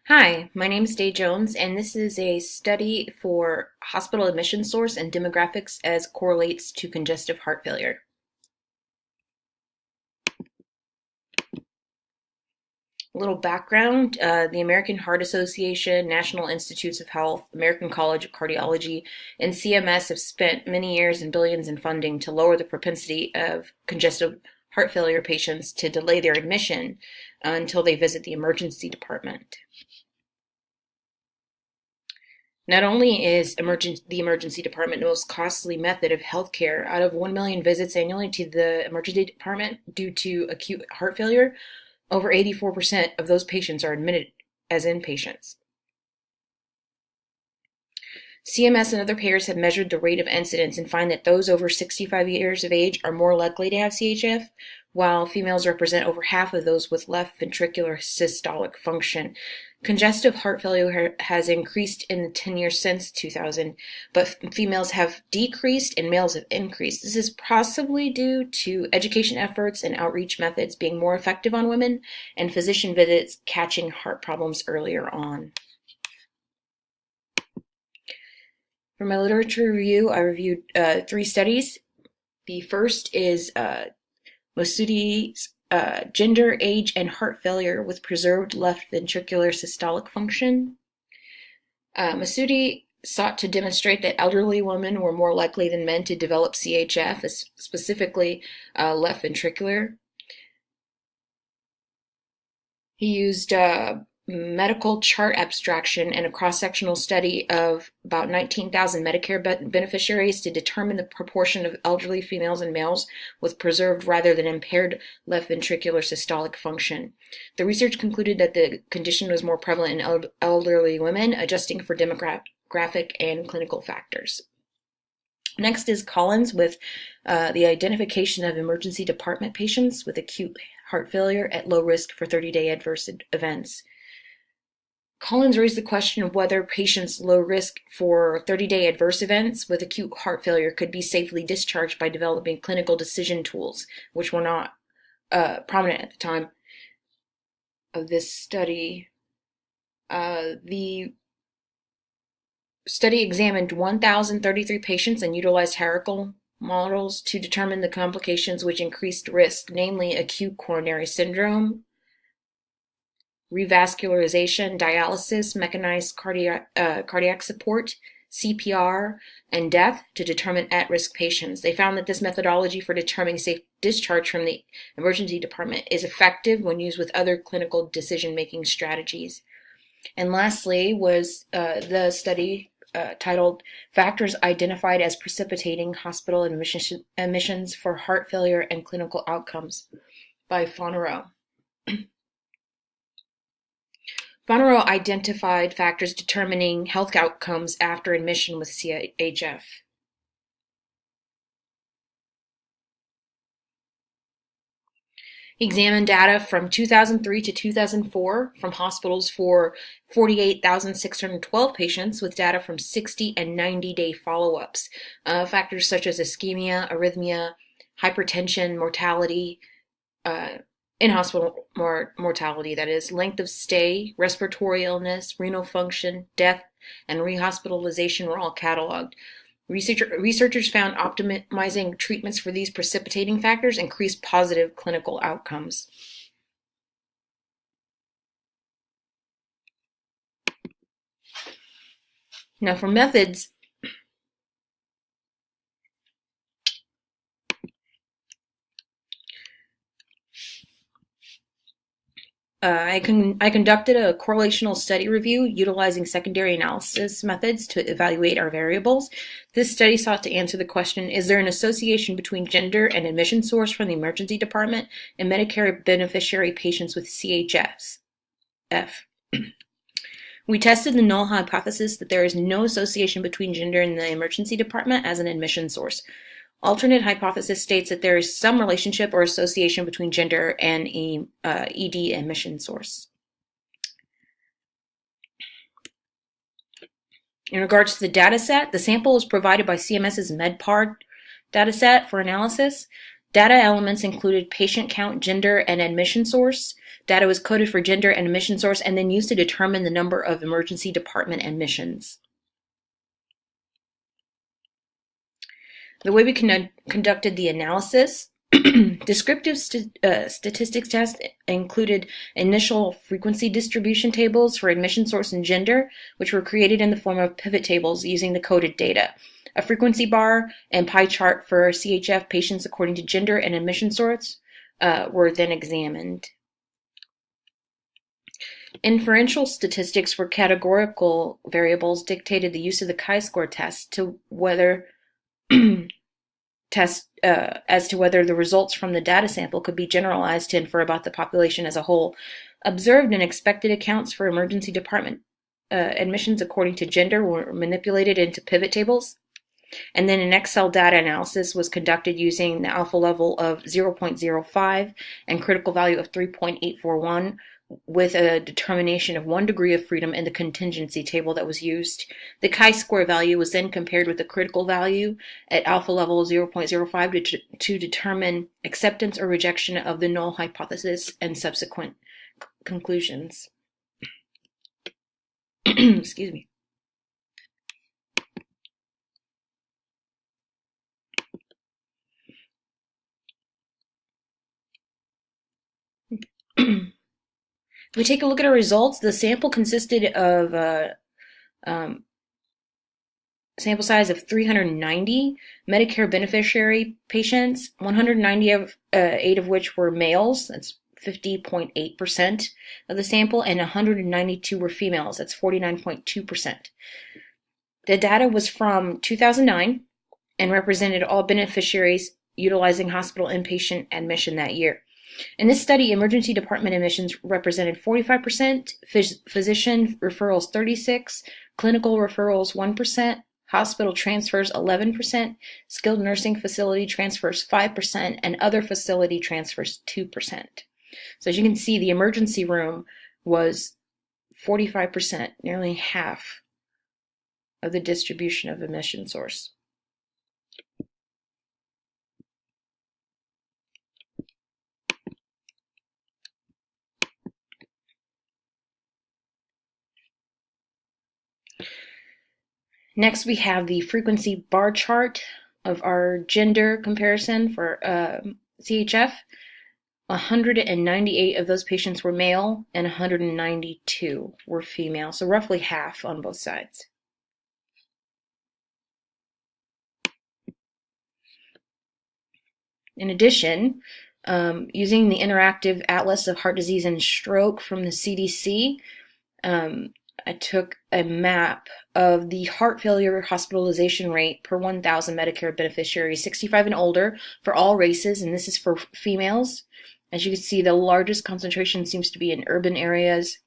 Hi, my name is Day Jones, and this is a study for hospital admission source and demographics as correlates to congestive heart failure. A little background, the American Heart Association, National Institutes of Health, American College of Cardiology, and CMS have spent many years and billions in funding to lower the propensity of congestive heart failure patients to delay their admission until they visit the emergency department. Not only is the emergency department the most costly method of healthcare, out of 1 million visits annually to the emergency department due to acute heart failure, over 84% of those patients are admitted as inpatients. CMS and other payers have measured the rate of incidence and find that those over 65 years of age are more likely to have CHF, while females represent over half of those with left ventricular systolic function. Congestive heart failure has increased in the 10 years since 2000, but females have decreased and males have increased. This is possibly due to education efforts and outreach methods being more effective on women and physician visits catching heart problems earlier on. For my literature review, I reviewed 3 studies. The first is Masudi's Gender, Age, and Heart Failure with Preserved Left Ventricular Systolic Function. Masudi sought to demonstrate that elderly women were more likely than men to develop CHF, specifically left ventricular. He used medical chart abstraction and a cross-sectional study of about 19,000 Medicare beneficiaries to determine the proportion of elderly females and males with preserved rather than impaired left ventricular systolic function. The research concluded that the condition was more prevalent in elderly women, adjusting for demographic and clinical factors. Next is Collins with the identification of emergency department patients with acute heart failure at low risk for 30-day adverse events. Collins raised the question of whether patients low risk for 30-day adverse events with acute heart failure could be safely discharged by developing clinical decision tools, which were not prominent at the time of this study. The study examined 1,033 patients and utilized hierarchical models to determine the complications which increased risk, namely acute coronary syndrome, revascularization, dialysis, mechanized cardiac support, CPR, and death to determine at-risk patients. They found that this methodology for determining safe discharge from the emergency department is effective when used with other clinical decision-making strategies. And lastly was the study titled Factors Identified as Precipitating Hospital Admissions for Heart Failure and Clinical Outcomes by Fonarow. Fonarow identified factors determining health outcomes after admission with CHF. He examined data from 2003 to 2004 from hospitals for 48,612 patients with data from 60 and 90-day follow-ups. Factors such as ischemia, arrhythmia, hypertension, mortality, in-hospital mortality, that is, length of stay, respiratory illness, renal function, death, and rehospitalization were all cataloged. Researchers found optimizing treatments for these precipitating factors increased positive clinical outcomes. Now for methods, I conducted a correlational study review utilizing secondary analysis methods to evaluate our variables. This study sought to answer the question, is there an association between gender and admission source from the emergency department and Medicare beneficiary patients with CHF? We tested the null hypothesis that there is no association between gender and the emergency department as an admission source. Alternate hypothesis states that there is some relationship or association between gender and ED admission source. In regards to the data set, the sample was provided by CMS's MedPAR data set for analysis. Data elements included patient count, gender, and admission source. Data was coded for gender and admission source and then used to determine the number of emergency department admissions. The way we conducted the analysis, descriptive statistics test included initial frequency distribution tables for admission source and gender, which were created in the form of pivot tables using the coded data. A frequency bar and pie chart for CHF patients according to gender and admission source were then examined. Inferential statistics for categorical variables dictated the use of the chi-square test to whether as to whether the results from the data sample could be generalized to infer about the population as a whole. Observed and expected accounts for emergency department admissions according to gender were manipulated into pivot tables. And then an Excel data analysis was conducted using the alpha level of 0.05 and critical value of 3.841 with a determination of 1 degree of freedom in the contingency table that was used. The chi-square value was then compared with the critical value at alpha level 0.05 to determine acceptance or rejection of the null hypothesis and subsequent conclusions. Excuse me. If we take a look at our results, the sample consisted of sample size of 390 Medicare beneficiary patients, 198 of which were males, that's 50.8% of the sample, and 192 were females, that's 49.2%. The data was from 2009 and represented all beneficiaries utilizing hospital inpatient admission that year. In this study, emergency department admissions represented 45%, physician referrals 36%, clinical referrals 1%, hospital transfers 11%, skilled nursing facility transfers 5%, and other facility transfers 2%. So as you can see, the emergency room was 45%, nearly half of the distribution of admission source. Next, we have the frequency bar chart of our gender comparison for CHF. 198 of those patients were male and 192 were female, so roughly half on both sides. In addition, using the interactive atlas of heart disease and stroke from the CDC, I took a map of the heart failure hospitalization rate per 1,000 Medicare beneficiaries 65 and older for all races, and this is for females. As you can see, the largest concentration seems to be in urban areas.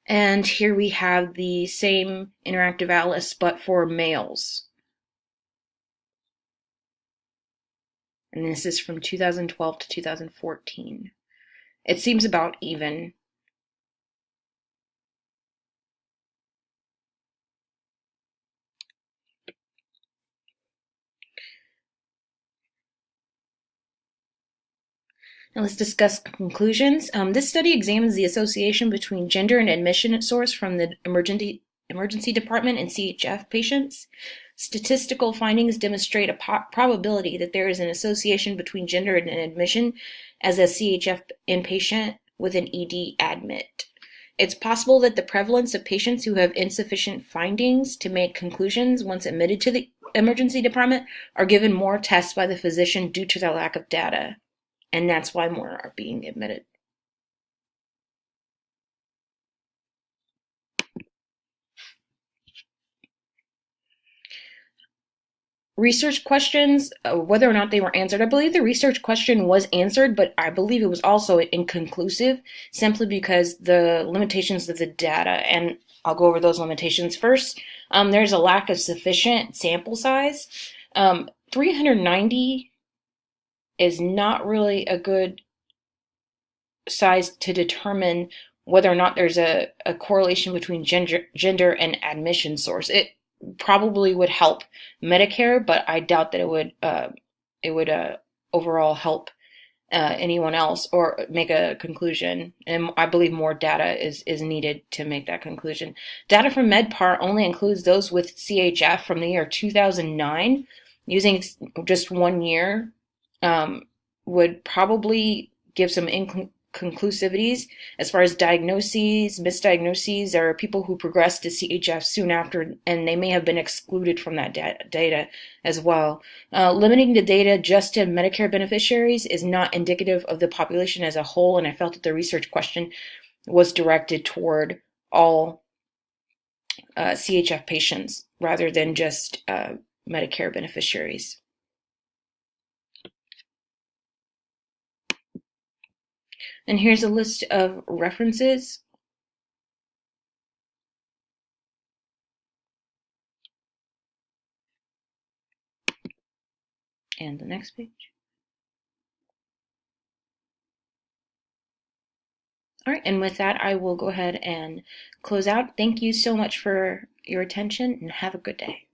And here we have the same interactive atlas, but for males. And this is from 2012 to 2014. It seems about even. Now let's discuss conclusions. This study examines the association between gender and admission source from the emergency department and CHF patients. Statistical findings demonstrate a probability that there is an association between gender and admission as a CHF inpatient with an ED admit. It's possible that the prevalence of patients who have insufficient findings to make conclusions once admitted to the emergency department are given more tests by the physician due to their lack of data, and that's why more are being admitted. Research questions, whether or not they were answered. I believe the research question was answered, but I believe it was also inconclusive simply because the limitations of the data, and I'll go over those limitations first. There's a lack of sufficient sample size. 390 is not really a good size to determine whether or not there's a correlation between gender and admission source. It probably would help Medicare, but I doubt that it would overall help anyone else or make a conclusion. And I believe more data is needed to make that conclusion. Data from MedPAR only includes those with CHF from the year 2009. Using just 1 year would probably give some conclusivities as far as diagnoses, misdiagnoses, or people who progress to CHF soon after, and they may have been excluded from that data as well. Limiting the data just to Medicare beneficiaries is not indicative of the population as a whole, and I felt that the research question was directed toward all CHF patients rather than just Medicare beneficiaries. And here's a list of references. And the next page. All right, and with that, I will go ahead and close out. Thank you so much for your attention and have a good day.